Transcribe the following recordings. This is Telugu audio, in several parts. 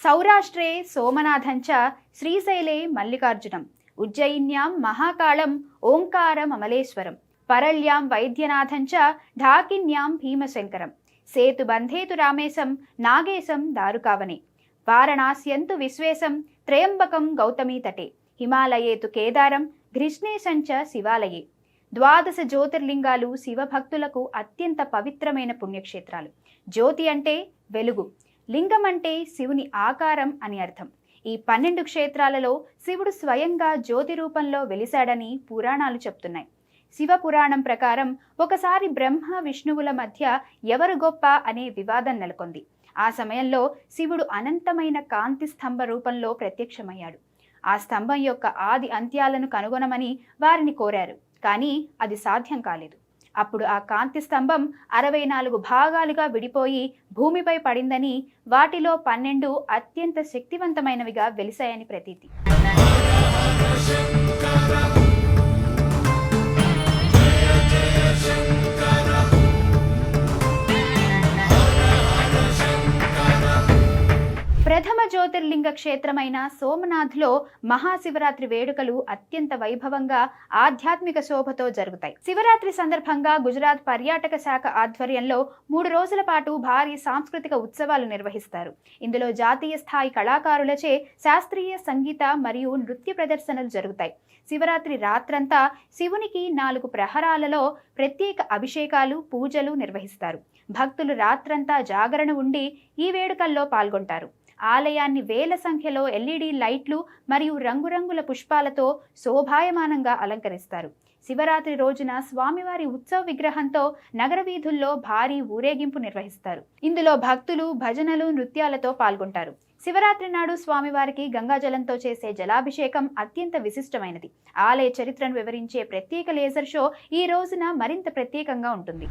సౌరాష్ట్రే సోమనాథంచ శ్రీశైలే మల్లికార్జునం ఉజ్జయిన్యాం మహాకాళం ఓంకారమమలేశ్వరం పరళ్యాం వైద్యనాథంచ ఢాకిన్యాం భీమశంకరం సేతుబంధేతు రామేశం నాగేశం దారుకావనే వారణాస్యంతు విశ్వేశం త్రయంబకం గౌతమీతటే హిమాలయేతు కేదారం ఘృష్ణేశంచ శివాలయే. ద్వాదశ జ్యోతిర్లింగాలు శివభక్తులకు అత్యంత పవిత్రమైన పుణ్యక్షేత్రాలు. జ్యోతి అంటే వెలుగు, లింగం అంటే శివుని ఆకారం అని అర్థం. ఈ 12 క్షేత్రాలలో శివుడు స్వయంగా జ్యోతి రూపంలో వెలిశాడని పురాణాలు చెప్తున్నాయి. శివ పురాణం ప్రకారం ఒకసారి బ్రహ్మ విష్ణువుల మధ్య ఎవరు గొప్ప అనే వివాదం నెలకొంది. ఆ సమయంలో శివుడు అనంతమైన కాంతి స్తంభ రూపంలో ప్రత్యక్షమయ్యాడు. ఆ స్తంభం యొక్క ఆది అంత్యాలను కనుగొనమని వారిని కోరారు. కానీ అది సాధ్యం కాలేదు. అప్పుడు ఆ కాంతి స్తంభం 64 భాగాలుగా విడిపోయి భూమిపై పడిందని, వాటిలో 12 అత్యంత శక్తివంతమైనవిగా వెలిశాయని ప్రతీతి. ప్రథమ జ్యోతిర్లింగ క్షేత్రమైన సోమనాథ్లో మహాశివరాత్రి వేడుకలు అత్యంత వైభవంగా ఆధ్యాత్మిక శోభతో జరుగుతాయి. శివరాత్రి సందర్భంగా గుజరాత్ పర్యాటక శాఖ ఆధ్వర్యంలో 3 రోజుల పాటు భారీ సాంస్కృతిక ఉత్సవాలు నిర్వహిస్తారు. ఇందులో జాతీయ స్థాయి కళాకారులచే శాస్త్రీయ సంగీత మరియు నృత్య ప్రదర్శనలు జరుగుతాయి. శివరాత్రి రాత్రంతా శివునికి 4 ప్రహరాలలో ప్రత్యేక అభిషేకాలు, పూజలు నిర్వహిస్తారు. భక్తులు రాత్రంతా జాగరణ ఉండి ఈ వేడుకల్లో పాల్గొంటారు. ఆలయాన్ని వేల సంఖ్యలో LED లైట్లు మరియు రంగురంగుల పుష్పాలతో శోభాయమానంగా అలంకరిస్తారు. శివరాత్రి రోజున స్వామివారి ఉత్సవ విగ్రహంతో నగర వీధుల్లో భారీ ఊరేగింపు నిర్వహిస్తారు. ఇందులో భక్తులు భజనలు, నృత్యాలతో పాల్గొంటారు. శివరాత్రి నాడు స్వామివారికి గంగాజలంతో చేసే జలాభిషేకం అత్యంత విశిష్టమైనది. ఆలయ చరిత్రను వివరించే ప్రత్యేక లేజర్ షో ఈ రోజున మరింత ప్రత్యేకంగా ఉంటుంది.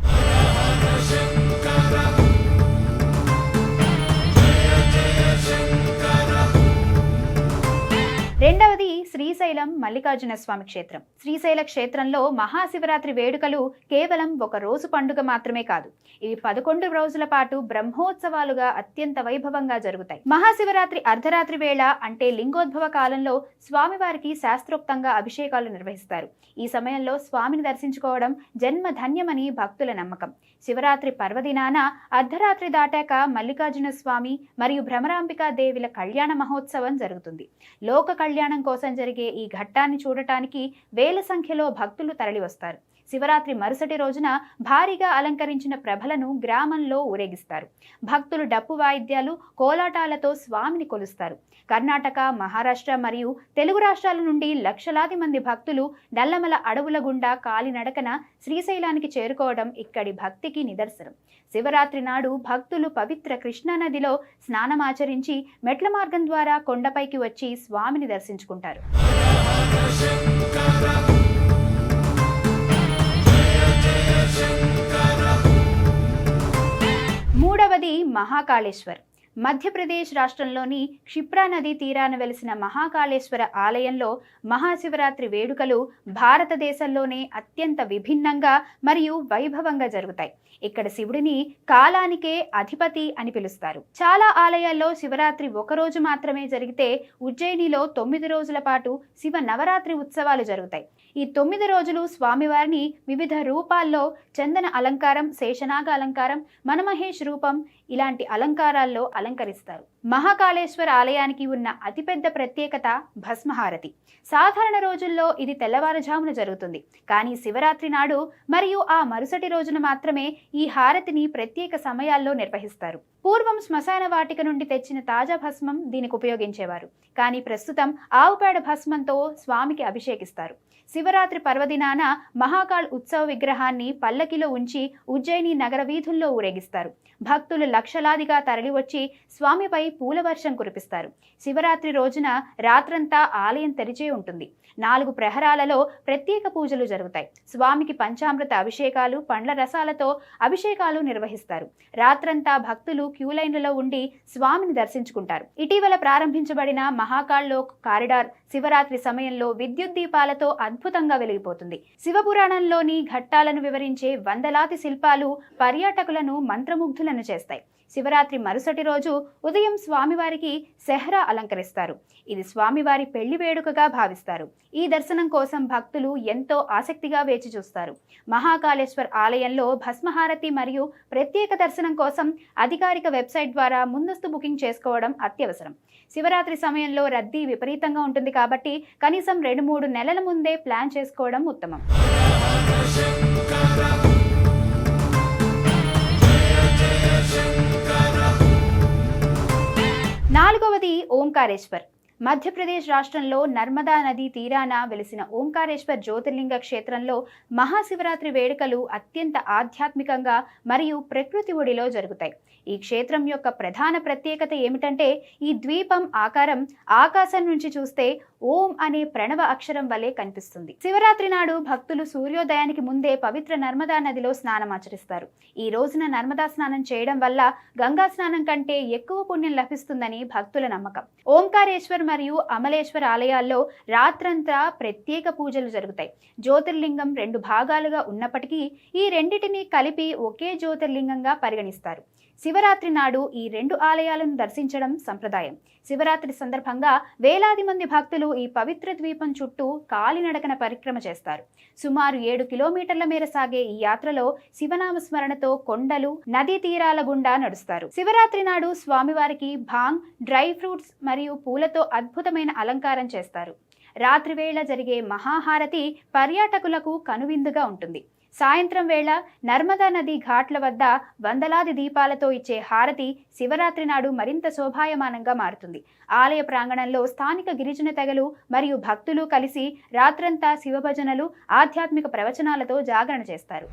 రెండవది శ్రీశైలం మల్లికార్జున స్వామి క్షేత్రం. శ్రీశైల క్షేత్రంలో మహాశివరాత్రి వేడుకలు కేవలం ఒక రోజు పండుగ మాత్రమే కాదు, ఇవి 11 రోజుల పాటు బ్రహ్మోత్సవాలుగా అత్యంత వైభవంగా జరుగుతాయి. మహాశివరాత్రి అర్ధరాత్రి వేళ అంటే లింగోద్భవ కాలంలో స్వామివారికి శాస్త్రోక్తంగా అభిషేకాలు నిర్వహిస్తారు. ఈ సమయంలో స్వామిని దర్శించుకోవడం జన్మధన్యమని భక్తుల నమ్మకం. శివరాత్రి పర్వదినాన అర్ధరాత్రి దాటాక మల్లికార్జున స్వామి మరియు భ్రమరాంబికా దేవిల కళ్యాణ మహోత్సవం జరుగుతుంది. లోక కళ్యాణం కోసం జరిగే ఈ ఘట్టాన్ని చూడటానికి వేల సంఖ్యలో భక్తులు తరలివస్తారు. శివరాత్రి మరుసటి రోజున భారీగా అలంకరించిన ప్రభలను గ్రామంలో ఊరేగిస్తారు. భక్తులు డప్పు వాయిద్యాలు, కోలాటాలతో స్వామిని కొలుస్తారు. కర్ణాటక, మహారాష్ట్ర మరియు తెలుగు రాష్ట్రాల నుండి లక్షలాది మంది భక్తులు నల్లమల అడవుల గుండా కాలినడకన శ్రీశైలానికి చేరుకోవడం ఇక్కడి భక్తికి నిదర్శనం. శివరాత్రి నాడు భక్తులు పవిత్ర కృష్ణానదిలో స్నానమాచరించి మెట్ల మార్గం ద్వారా కొండపైకి వచ్చి స్వామిని దర్శించుకుంటారు. మూడవది మహాకాళేశ్వర్. మధ్యప్రదేశ్ రాష్ట్రంలోని క్షిప్రా నదీ తీరాన వెలిసిన మహాకాళేశ్వర ఆలయంలో మహాశివరాత్రి వేడుకలు భారతదేశంలోనే అత్యంత విభిన్నంగా మరియు వైభవంగా జరుగుతాయి. ఇక్కడ శివుడిని కాలానికే అధిపతి అని పిలుస్తారు. చాలా ఆలయాల్లో శివరాత్రి ఒకరోజు మాత్రమే జరిగితే ఉజ్జయినిలో 9 రోజుల పాటు శివ నవరాత్రి ఉత్సవాలు జరుగుతాయి. ఈ 9 రోజులు స్వామివారిని వివిధ రూపాల్లో చందన అలంకారం, శేషనాగ అలంకారం, మనమహేష్ రూపం ఇలాంటి అలంకారాల్లో అలంకరిస్తారు. మహాకాళేశ్వర ఆలయానికి ఉన్న అతిపెద్ద ప్రత్యేకత భస్మహారతి. సాధారణ రోజుల్లో ఇది తెల్లవారుజామున జరుగుతుంది, కానీ శివరాత్రి నాడు మరియు ఆ మరుసటి రోజున మాత్రమే ఈ హారతిని ప్రత్యేక సమయాల్లో నిర్వహిస్తారు. పూర్వం శ్మశాన వాటిక నుండి తెచ్చిన తాజా భస్మం దీనికి ఉపయోగించేవారు, కానీ ప్రస్తుతం ఆవుపేడ భస్మంతో స్వామికి అభిషేకిస్తారు. శివరాత్రి పర్వదినాన మహాకాళ్ ఉత్సవ విగ్రహాన్ని పల్లకిలో ఉంచి ఉజ్జయిని నగర వీధుల్లో ఊరేగిస్తారు. భక్తులు లక్షలాదిగా తరలివచ్చి స్వామిపై పూలవర్షం కురిపిస్తారు. శివరాత్రి రోజున రాత్రంతా ఆలయం తెరిచే ఉంటుంది. 4 ప్రహరాలలో ప్రత్యేక పూజలు జరుగుతాయి. స్వామికి పంచామృత అభిషేకాలు, పండ్ల రసాలతో అభిషేకాలు నిర్వహిస్తారు. రాత్రంతా భక్తులు క్యూలైన్లలో ఉండి స్వామిని దర్శించుకుంటారు. ఇటీవల ప్రారంభించబడిన మహాకాళ్ లోక్ కారిడార్ శివరాత్రి సమయంలో విద్యుత్ దీపాలతో అద్భుతంగా వెలిగిపోతుంది. శివపురాణంలోని ఘట్టాలను వివరించే వందలాది శిల్పాలు పర్యాటకులను మంత్రముగ్ధులను చేస్తాయి. శివరాత్రి మరుసటి రోజు ఉదయం స్వామివారికి సెహ్రా అలంకరిస్తారు. ఇది స్వామివారి పెళ్లి వేడుకగా భావిస్తారు. ఈ దర్శనం కోసం భక్తులు ఎంతో ఆసక్తిగా వేచి చూస్తారు. మహాకాళేశ్వర్ ఆలయంలో భస్మహారతి మరియు ప్రత్యేక దర్శనం కోసం అధికారిక వెబ్సైట్ ద్వారా ముందస్తు బుకింగ్ చేసుకోవడం అత్యవసరం. శివరాత్రి సమయంలో రద్దీ విపరీతంగా ఉంటుంది కాబట్టి కనీసం 2-3 నెలల ముందే ప్లాన్ చేసుకోవడం ఉత్తమం. నాలుగవది ఓంకారేశ్వర్. మధ్యప్రదేశ్ రాష్ట్రంలో నర్మదా నదీ తీరాన వెలిసిన ఓంకారేశ్వర్ జ్యోతిర్లింగ క్షేత్రంలో మహాశివరాత్రి వేడుకలు అత్యంత ఆధ్యాత్మికంగా మరియు ప్రకృతి ఒడిలో జరుగుతాయి. ఈ క్షేత్రం యొక్క ప్రధాన ప్రత్యేకత ఏమిటంటే ఈ ద్వీపం ఆకారం ఆకాశం నుంచి చూస్తే ఓం అనే ప్రణవ అక్షరం వలె కనిపిస్తుంది. శివరాత్రి నాడు భక్తులు సూర్యోదయానికి ముందే పవిత్ర నర్మదా నదిలో స్నానమాచరిస్తారు. ఈ రోజున నర్మదా స్నానం చేయడం వల్ల గంగా స్నానం కంటే ఎక్కువ పుణ్యం లభిస్తుందని భక్తుల నమ్మకం. ఓంకారేశ్వర్ మరియు అమలేశ్వర్ ఆలయాల్లో రాత్రంతా ప్రత్యేక పూజలు జరుగుతాయి. జ్యోతిర్లింగం 2 భాగాలుగా ఉన్నప్పటికీ ఈ రెండిటిని కలిపి ఒకే జ్యోతిర్లింగంగా పరిగణిస్తారు. శివరాత్రి నాడు ఈ 2 ఆలయాలను దర్శించడం సంప్రదాయం. శివరాత్రి సందర్భంగా వేలాది మంది భక్తులు ఈ పవిత్ర ద్వీపం చుట్టూ కాలినడకన పరిక్రమ చేస్తారు. సుమారు 7 కిలోమీటర్ల మేర సాగే ఈ యాత్రలో శివనామస్మరణతో కొండలు, నదీ తీరాల గుండా నడుస్తారు. శివరాత్రి నాడు స్వామివారికి భాంగ్, డ్రై ఫ్రూట్స్ మరియు పూలతో అద్భుతమైన అలంకారం చేస్తారు. రాత్రి వేళ జరిగే మహాహారతి పర్యాటకులకు కనువిందుగా ఉంటుంది. సాయంత్రం వేళ నర్మదా నది ఘాట్ల వద్ద వందలాది దీపాలతో ఇచ్చే హారతి శివరాత్రి నాడు మరింత శోభాయమానంగా మారుతుంది. ఆలయ ప్రాంగణంలో స్థానిక గిరిజన తెగలు మరియు భక్తులు కలిసి రాత్రంతా శివభజనలు, ఆధ్యాత్మిక ప్రవచనాలతో జాగరణ చేస్తారు.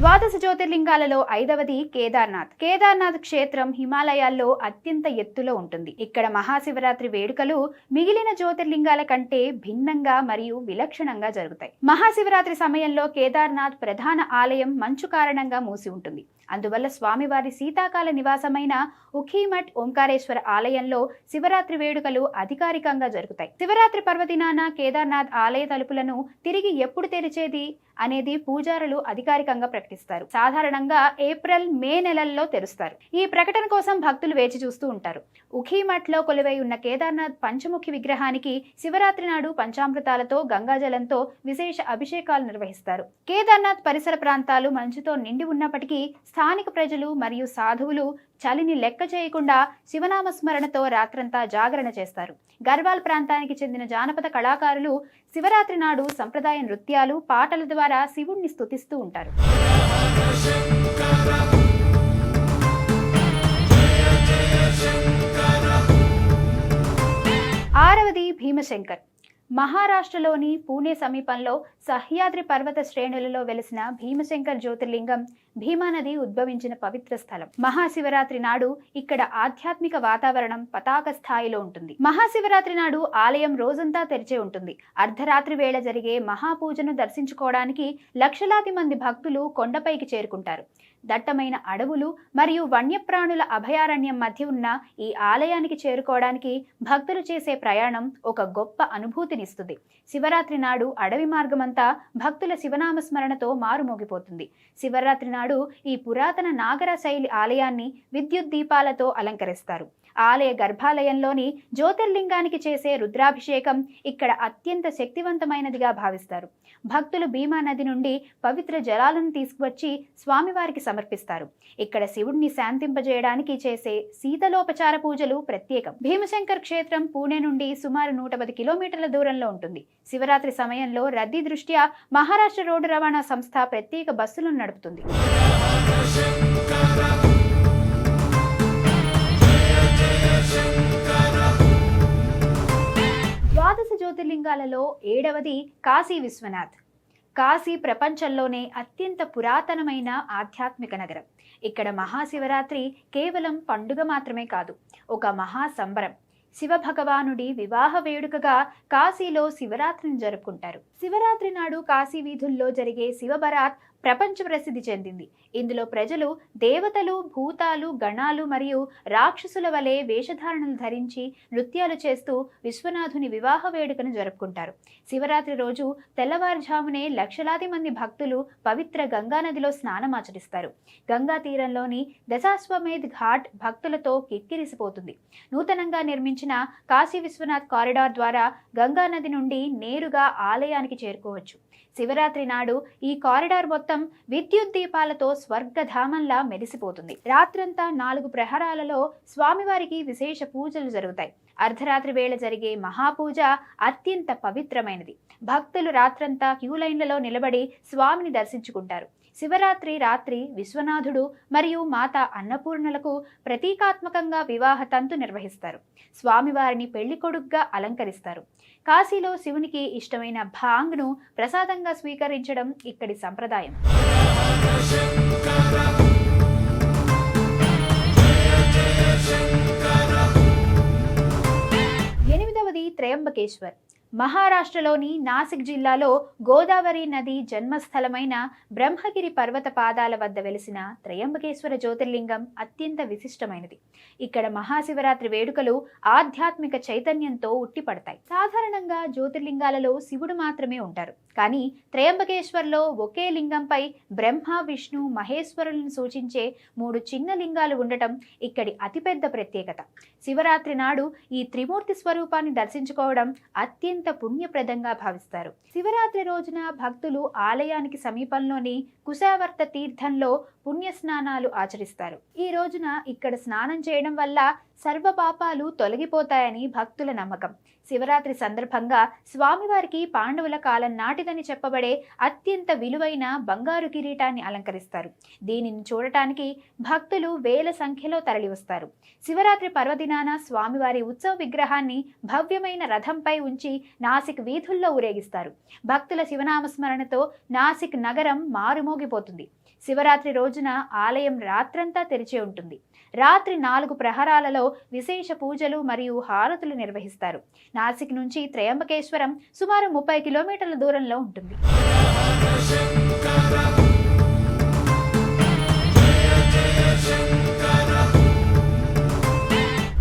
ద్వాదశ జ్యోతిర్లింగాలలో 5వది కేదార్నాథ్. కేదార్నాథ్ క్షేత్రం హిమాలయాల్లో అత్యంత ఎత్తులో ఉంటుంది. ఇక్కడ మహాశివరాత్రి వేడుకలు మిగిలిన జ్యోతిర్లింగాల కంటే భిన్నంగా మరియు విలక్షణంగా జరుగుతాయి. మహాశివరాత్రి సమయంలో కేదార్నాథ్ ప్రధాన ఆలయం మంచు కారణంగా మూసి ఉంటుంది. అందువల్ల స్వామివారి శీతాకాల నివాసమైన ఉఖీమఠ్ ఓంకారేశ్వర ఆలయంలో శివరాత్రి వేడుకలు అధికారికంగా జరుగుతాయి. శివరాత్రి పర్వదినాన కేదార్నాథ్ ఆలయ తలుపులను తిరిగి ఎప్పుడు తెరిచేది అనేది పూజారులు అధికారికంగా ప్రకటిస్తారు. సాధారణంగా ఏప్రిల్, మే నెలల్లో తెరుస్తారు. ఈ ప్రకటన కోసం భక్తులు వేచి చూస్తూ ఉంటారు. ఉఖీమఠ్ లో కొలువై ఉన్న కేదార్నాథ్ పంచముఖి విగ్రహానికి శివరాత్రి నాడు పంచామృతాలతో, గంగాజలంతో విశేష అభిషేకాలు నిర్వహిస్తారు. కేదార్నాథ్ పరిసర ప్రాంతాలు మంచుతో నిండి ఉన్నప్పటికీ స్థానిక ప్రజలు మరియు సాధువులు చలిని లెక్క చేయకుండా శివనామస్మరణతో రాత్రంతా జాగరణ చేస్తారు. గర్వాల్ ప్రాంతానికి చెందిన జానపద కళాకారులు శివరాత్రి నాడు సంప్రదాయ నృత్యాలు, పాటల ద్వారా శివుణ్ణి స్తుతిస్తూ ఉంటారు. ఆరవది భీమశంకర్. మహారాష్ట్రలోని పూణే సమీపంలో సహ్యాద్రి పర్వత శ్రేణులలో వెలిసిన భీమశంకర్ జ్యోతిర్లింగం భీమా నది ఉద్భవించిన పవిత్ర స్థలం. మహాశివరాత్రి నాడు ఇక్కడ ఆధ్యాత్మిక వాతావరణం పతాక స్థాయిలో ఉంటుంది. మహాశివరాత్రి నాడు ఆలయం రోజంతా తెరిచే ఉంటుంది. అర్ధరాత్రి వేళ జరిగే మహాపూజను దర్శించుకోవడానికి లక్షలాది మంది భక్తులు కొండపైకి చేరుకుంటారు. దట్టమైన అడవులు మరియు వన్యప్రాణుల అభయారణ్యం మధ్య ఉన్న ఈ ఆలయానికి చేరుకోవడానికి భక్తులు చేసే ప్రయాణం ఒక గొప్ప అనుభూతినిస్తుంది. శివరాత్రి నాడు అడవి మార్గమంతా భక్తుల శివనామస్మరణతో మారుమోగిపోతుంది. శివరాత్రి నాడు ఈ పురాతన నాగర శైలి ఆలయాన్ని విద్యుత్ దీపాలతో అలంకరిస్తారు. ఆలయ గర్భాలయంలోని జ్యోతిర్లింగానికి చేసే రుద్రాభిషేకం ఇక్కడ అత్యంత శక్తివంతమైనదిగా భావిస్తారు. భక్తులు భీమా నది నుండి పవిత్ర జలాలను తీసుకువచ్చి స్వామివారికి సమర్పిస్తారు. ఇక్కడ శివుడిని శాంతింపజేయడానికి చేసే శీతలోపచార పూజలు ప్రత్యేకం. భీమశంకర్ క్షేత్రం పూణే నుండి సుమారు 110 కిలోమీటర్ల దూరంలో ఉంటుంది. శివరాత్రి సమయంలో రద్దీ దృష్ట్యా మహారాష్ట్ర రోడ్డు రవాణా సంస్థ ప్రత్యేక బస్సులను నడుపుతుంది. ద్వాదశ జ్యోతిర్లింగాలలో 7వది కాశీ విశ్వనాథ్. కాశీ ప్రపంచంలోనే అత్యంత పురాతనమైన ఆధ్యాత్మిక నగరం. ఇక్కడ మహాశివరాత్రి కేవలం పండుగ మాత్రమే కాదు, ఒక మహాసంబరం. శివ భగవానుడి వివాహ వేడుకగా కాశీలో శివరాత్రిని జరుపుకుంటారు. శివరాత్రి నాడు కాశీ వీధుల్లో జరిగే శివబరాత్ ప్రపంచ ప్రసిద్ధి చెందింది. ఇందులో ప్రజలు దేవతలు, భూతాలు, గణాలు మరియు రాక్షసుల వలె వేషధారణలు ధరించి నృత్యాలు చేస్తూ విశ్వనాథుని వివాహ వేడుకను జరుపుకుంటారు. శివరాత్రి రోజు తెల్లవారుజామునే లక్షలాది మంది భక్తులు పవిత్ర గంగానదిలో స్నానమాచరిస్తారు. గంగా తీరంలోని దశాశ్వమేధ్ ఘాట్ భక్తులతో కిక్కిరిసిపోతుంది. నూతనంగా నిర్మించిన కాశీ విశ్వనాథ్ కారిడార్ ద్వారా గంగానది నుండి నేరుగా ఆలయానికి చేరుకోవచ్చు. శివరాత్రి నాడు ఈ కారిడార్ మొత్తం విద్యుత్ దీపాలతో స్వర్గధామంలా మెరిసిపోతుంది. రాత్రంతా 4 ప్రహరాలలో స్వామివారికి విశేష పూజలు జరుగుతాయి. అర్ధరాత్రి వేళ జరిగే మహాపూజ అత్యంత పవిత్రమైనది. భక్తులు రాత్రంతా క్యూ లైన్లలో నిలబడి స్వామిని దర్శించుకుంటారు. శివరాత్రి రాత్రి విశ్వనాథుడు మరియు మాత అన్నపూర్ణలకు ప్రతీకాత్మకంగా వివాహ తంతు నిర్వహిస్తారు. స్వామివారిని పెళ్లి కొడుగ్గా అలంకరిస్తారు. కాశీలో శివునికి ఇష్టమైన భాంగ్ను ప్రసాదంగా స్వీకరించడం ఇక్కడి సంప్రదాయం. 8వది త్రయంబకేశ్వర్. మహారాష్ట్రలోని నాసిక్ జిల్లాలో గోదావరి నది జన్మస్థలమైన బ్రహ్మగిరి పర్వత పాదాల వద్ద వెలిసిన త్రయంబకేశ్వర జ్యోతిర్లింగం అత్యంత విశిష్టమైనది. ఇక్కడ మహాశివరాత్రి వేడుకలు ఆధ్యాత్మిక చైతన్యంతో ఉట్టిపడతాయి. సాధారణంగా జ్యోతిర్లింగాలలో శివుడు మాత్రమే ఉంటారు. కానీ త్రయంబకేశ్వర్లో ఒకే లింగంపై బ్రహ్మ, విష్ణు, మహేశ్వరులను సూచించే 3 చిన్న లింగాలు ఉండటం ఇక్కడి అతిపెద్ద ప్రత్యేకత. శివరాత్రి నాడు ఈ త్రిమూర్తి స్వరూపాన్ని దర్శించుకోవడం అత్యంత పుణ్యప్రదంగా భావిస్తారు. శివరాత్రి రోజున భక్తులు ఆలయానికి సమీపంలోని కుశావర్త తీర్థంలో పుణ్య స్నానాలు ఆచరిస్తారు. ఈ రోజున ఇక్కడ స్నానం చేయడం వల్ల సర్వ పాపాలు తొలగిపోతాయని భక్తుల నమ్మకం. శివరాత్రి సందర్భంగా స్వామివారికి పాండవుల కాలం నాటిదని చెప్పబడే అత్యంత విలువైన బంగారు కిరీటాన్ని అలంకరిస్తారు. దీనిని చూడటానికి భక్తులు వేల సంఖ్యలో తరలివస్తారు. శివరాత్రి పర్వదినాన స్వామివారి ఉత్సవ విగ్రహాన్ని భవ్యమైన రథంపై ఉంచి నాసిక్ వీధుల్లో ఊరేగిస్తారు. భక్తుల శివనామస్మరణతో నాసిక్ నగరం మారుమోగిపోతుంది. శివరాత్రి రోజున ఆలయం రాత్రంతా తెరిచే ఉంటుంది. రాత్రి 4 ప్రహరాలలో విశేష పూజలు మరియు హారతులు నిర్వహిస్తారు. నాసిక్ నుంచి త్రయంబకేశ్వరం సుమారు 30 కిలోమీటర్ల దూరంలో ఉంటుంది.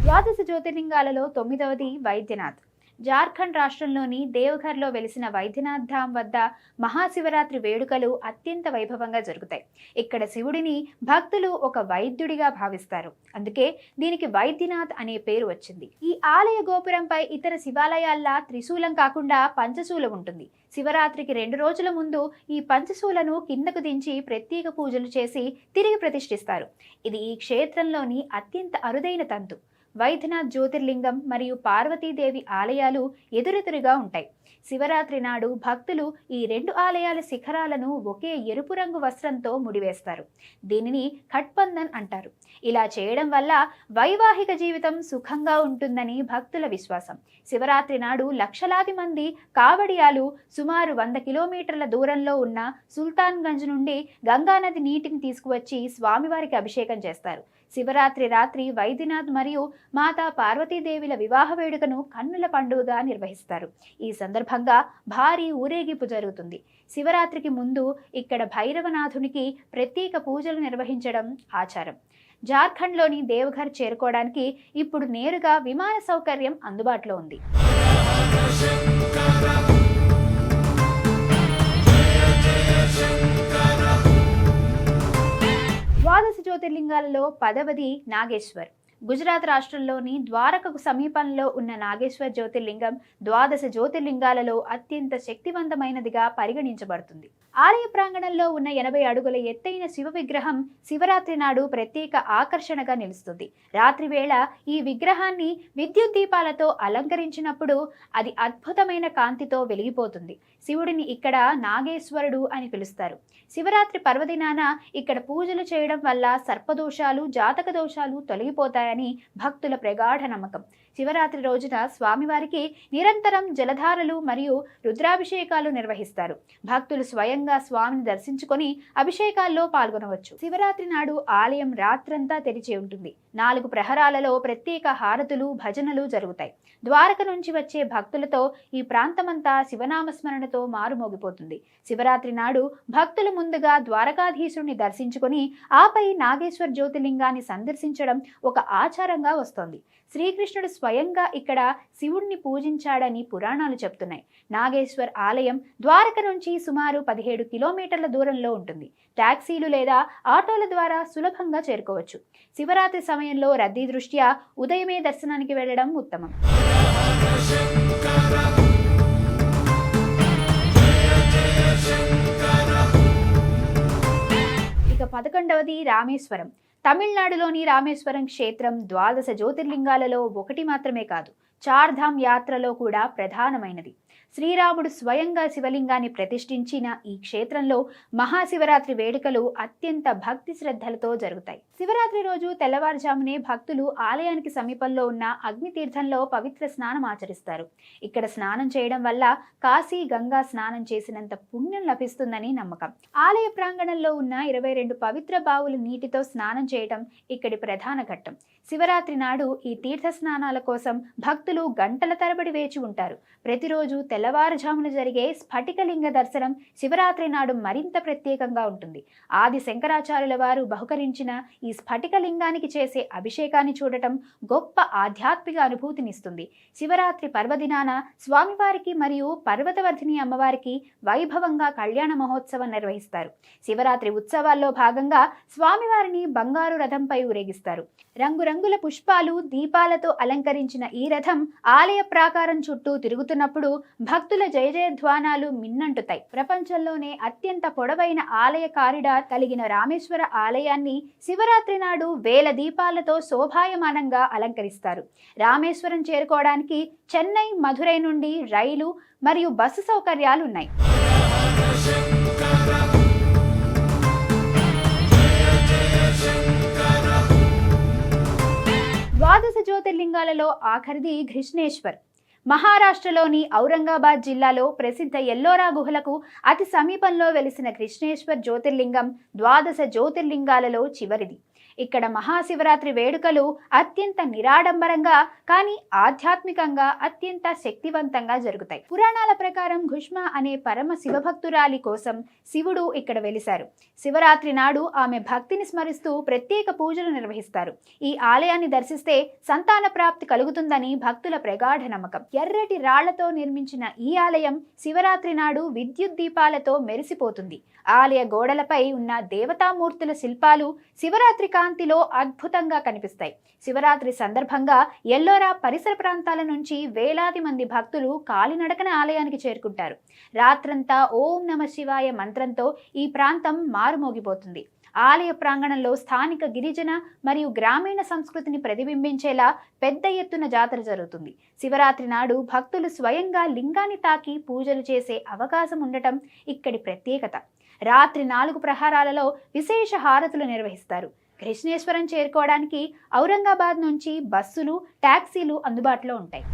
ద్వాదశ జ్యోతిర్లింగాలలో 9వది వైద్యనాథ్. జార్ఖండ్ రాష్ట్రంలోని దేవఘర్లో వెలిసిన వైద్యనాథ్ ధామ్ వద్ద మహాశివరాత్రి వేడుకలు అత్యంత వైభవంగా జరుగుతాయి. ఇక్కడ శివుడిని భక్తులు ఒక వైద్యుడిగా భావిస్తారు. అందుకే దీనికి వైద్యనాథ్ అనే పేరు వచ్చింది. ఈ ఆలయ గోపురంపై ఇతర శివాలయాల్లా త్రిశూలం కాకుండా పంచశూలం ఉంటుంది. శివరాత్రికి 2 రోజుల ముందు ఈ పంచశూలను కిందకు దించి ప్రత్యేక పూజలు చేసి తిరిగి ప్రతిష్ఠిస్తారు. ఇది ఈ క్షేత్రంలోని అత్యంత అరుదైన తంతు. వైద్యనాథ్ జ్యోతిర్లింగం మరియు పార్వతీదేవి ఆలయాలు ఎదురెదురుగా ఉంటాయి. శివరాత్రి నాడు భక్తులు ఈ 2 ఆలయాల శిఖరాలను ఒకే ఎరుపు రంగు వస్త్రంతో ముడివేస్తారు. దీనిని ఖట్బంధన్ అంటారు. ఇలా చేయడం వల్ల వైవాహిక జీవితం సుఖంగా ఉంటుందని భక్తుల విశ్వాసం. శివరాత్రి నాడు లక్షలాది మంది కావడియాలు సుమారు 100 కిలోమీటర్ల దూరంలో ఉన్న సుల్తాన్గంజ్ నుండి గంగానది నీటిని తీసుకువచ్చి స్వామివారికి అభిషేకం చేస్తారు. శివరాత్రి రాత్రి వైద్యనాథ్ మరియు మాతా పార్వతీదేవిల వివాహ వేడుకను కన్నుల పండుగగా నిర్వహిస్తారు. ఈ సందర్భంగా భారీ ఊరేగింపు జరుగుతుంది. శివరాత్రికి ముందు ఇక్కడ భైరవనాథునికి ప్రత్యేక పూజలు నిర్వహించడం ఆచారం. జార్ఖండ్లోని దేవఘర్ చేరుకోవడానికి ఇప్పుడు నేరుగా విమాన సౌకర్యం అందుబాటులో ఉంది. ద్వాదశ జ్యోతిర్లింగాలలో 10వది నాగేశ్వర్. గుజరాత్ రాష్ట్రంలోని ద్వారకకు సమీపంలో ఉన్న నాగేశ్వర్ జ్యోతిర్లింగం ద్వాదశ జ్యోతిర్లింగాలలో అత్యంత శక్తివంతమైనదిగా పరిగణించబడుతుంది. ఆలయ ప్రాంగణంలో ఉన్న 80 అడుగుల ఎత్తైన శివ విగ్రహం శివరాత్రి నాడు ప్రత్యేక ఆకర్షణగా నిలుస్తుంది. రాత్రి వేళ ఈ విగ్రహాన్ని విద్యుత్ దీపాలతో అలంకరించినప్పుడు అది అద్భుతమైన కాంతితో వెలిగిపోతుంది. శివుడిని ఇక్కడ నాగేశ్వరుడు అని పిలుస్తారు. శివరాత్రి పర్వదినాన ఇక్కడ పూజలు చేయడం వల్ల సర్పదోషాలు, జాతక దోషాలు తొలగిపోతాయని జరుగుతాయని భక్తుల ప్రగాఢ నమ్మకం. శివరాత్రి రోజున స్వామివారికి నిరంతరం జలధారలు మరియు రుద్రాభిషేకాలు నిర్వహిస్తారు. భక్తులు స్వయంగా స్వామిని దర్శించుకొని అభిషేకాల్లో పాల్గొనవచ్చు. శివరాత్రి నాడు ఆలయం రాత్రంతా తెరిచి ఉంటుంది. 4 ప్రహరాలలో ప్రత్యేక హారతులు, భజనలు జరుగుతాయి. ద్వారక నుంచి వచ్చే భక్తులతో ఈ ప్రాంతమంతా శివనామస్మరణతో మారుమోగిపోతుంది. శివరాత్రి నాడు భక్తులు ముందుగా ద్వారకాధీశుడిని దర్శించుకొని ఆపై నాగేశ్వర జ్యోతిర్లింగాన్ని సందర్శించడం ఒక ఆచారంగా వస్తోంది. శ్రీకృష్ణుడు స్వయంగా ఇక్కడ శివుణ్ణి పూజించాడని పురాణాలు చెప్తున్నాయి. నాగేశ్వర్ ఆలయం ద్వారక నుంచి సుమారు 17 కిలోమీటర్ల దూరంలో ఉంటుంది. టాక్సీలు లేదా ఆటోల ద్వారా సులభంగా చేరుకోవచ్చు. శివరాత్రి సమయంలో రద్దీ దృష్ట్యా ఉదయమే దర్శనానికి వెళ్లడం ఉత్తమం. ఇక 11వది రామేశ్వరం. తమిళనాడులోని రామేశ్వరం క్షేత్రం 12 జ్యోతిర్లింగాలలో ఒకటి మాత్రమే కాదు, చార్ధామ్ యాత్రలో కూడా ప్రధానమైనది. శ్రీరాముడు స్వయంగా శివలింగాన్ని ప్రతిష్ఠించిన ఈ క్షేత్రంలో మహాశివరాత్రి వేడుకలు అత్యంత భక్తి శ్రద్ధలతో జరుగుతాయి. శివరాత్రి రోజు తెల్లవారుజామునే భక్తులు ఆలయానికి సమీపంలో ఉన్న అగ్నితీర్థంలో పవిత్ర స్నానం ఆచరిస్తారు. ఇక్కడ స్నానం చేయడం వల్ల కాశీ గంగా స్నానం చేసినంత పుణ్యం లభిస్తుందని నమ్మకం. ఆలయ ప్రాంగణంలో ఉన్న 22 పవిత్ర బావుల నీటితో స్నానం చేయడం ఇక్కడి ప్రధాన ఘట్టం. శివరాత్రి నాడు ఈ తీర్థ స్నానాల కోసం భక్తులు గంటల తరబడి వేచి ఉంటారు. ప్రతిరోజు తెల్లవారుజామున జరిగే స్ఫటికలింగ దర్శనం శివరాత్రి నాడు మరింత ప్రత్యేకంగా ఉంటుంది. ఆది శంకరాచార్యుల వారు బహుకరించిన ఈ స్ఫటికలింగానికి చేసే అభిషేకాన్ని చూడటం గొప్ప ఆధ్యాత్మిక అనుభూతినిస్తుంది. శివరాత్రి పర్వదినాన స్వామివారికి మరియు పర్వతవర్ధిని అమ్మవారికి వైభవంగా కళ్యాణ మహోత్సవం నిర్వహిస్తారు. శివరాత్రి ఉత్సవాల్లో భాగంగా స్వామివారిని బంగారు రథంపై ఊరేగిస్తారు. రంగురంగుల పుష్పాలు, దీపాలతో అలంకరించిన ఈ రథం ఆలయ ప్రాకారం చుట్టూ తిరుగుతున్నప్పుడు భక్తుల జయజయధ్వానాలు మిన్నంటుతాయి. ప్రపంచంలోనే అత్యంత పొడవైన ఆలయ కారిడార్ కలిగిన రామేశ్వర ఆలయాన్ని శివరాత్రి నాడు వేల దీపాలతో శోభాయమానంగా అలంకరిస్తారు. రామేశ్వరం చేరుకోవడానికి చెన్నై, మధురై నుండి రైలు మరియు బస్సు సౌకర్యాలు ఉన్నాయి. ద్వాదశ జ్యోతిర్లింగాలలో ఆఖరిది కృష్ణేశ్వర్. మహారాష్ట్రలోని ఔరంగాబాద్ జిల్లాలో ప్రసిద్ధ ఎల్లోరా గుహలకు అతి సమీపంలో వెలిసిన కృష్ణేశ్వర్ జ్యోతిర్లింగం 12 జ్యోతిర్లింగాలలో చివరిది. ఇక్కడ మహాశివరాత్రి వేడుకలు అత్యంత నిరాడంబరంగా కానీ ఆధ్యాత్మికంగా అత్యంత శక్తివంతంగా జరుగుతాయి. పురాణాల ప్రకారం ఘుష్మ అనే పరమ శివభక్తురాలి కోసం శివుడు ఇక్కడ వెలిశారు. శివరాత్రి నాడు ఆమె భక్తిని స్మరిస్తూ ప్రత్యేక పూజలు నిర్వహిస్తారు. ఈ ఆలయాన్ని దర్శిస్తే సంతాన ప్రాప్తి కలుగుతుందని భక్తుల ప్రగాఢ నమ్మకం. ఎర్రటి రాళ్లతో నిర్మించిన ఈ ఆలయం శివరాత్రి నాడు విద్యుత్ దీపాలతో మెరిసిపోతుంది. ఆలయ గోడలపై ఉన్న దేవతామూర్తుల శిల్పాలు శివరాత్రి కాంతిలో అద్భుతంగా కనిపిస్తాయి. శివరాత్రి సందర్భంగా ఎల్లోరా పరిసర ప్రాంతాల నుంచి వేలాది మంది భక్తులు కాలినడకన ఆలయానికి చేరుకుంటారు. రాత్రంతా ఓం నమ శివాయ మంత్రంతో ఈ ప్రాంతం మారుమోగిపోతుంది. ఆలయ ప్రాంగణంలో స్థానిక గిరిజన మరియు గ్రామీణ సంస్కృతిని ప్రతిబింబించేలా పెద్ద ఎత్తున జాతర జరుగుతుంది. శివరాత్రి నాడు భక్తులు స్వయంగా లింగాన్ని తాకి పూజలు చేసే అవకాశం ఉండటం ఇక్కడి ప్రత్యేకత. రాత్రి 4 ప్రహారాలలో విశేష హారతులు నిర్వహిస్తారు. కృష్ణేశ్వరం చేరుకోవడానికి ఔరంగాబాద్ నుంచి బస్సులు, టాక్సీలు అందుబాటులో ఉంటాయి.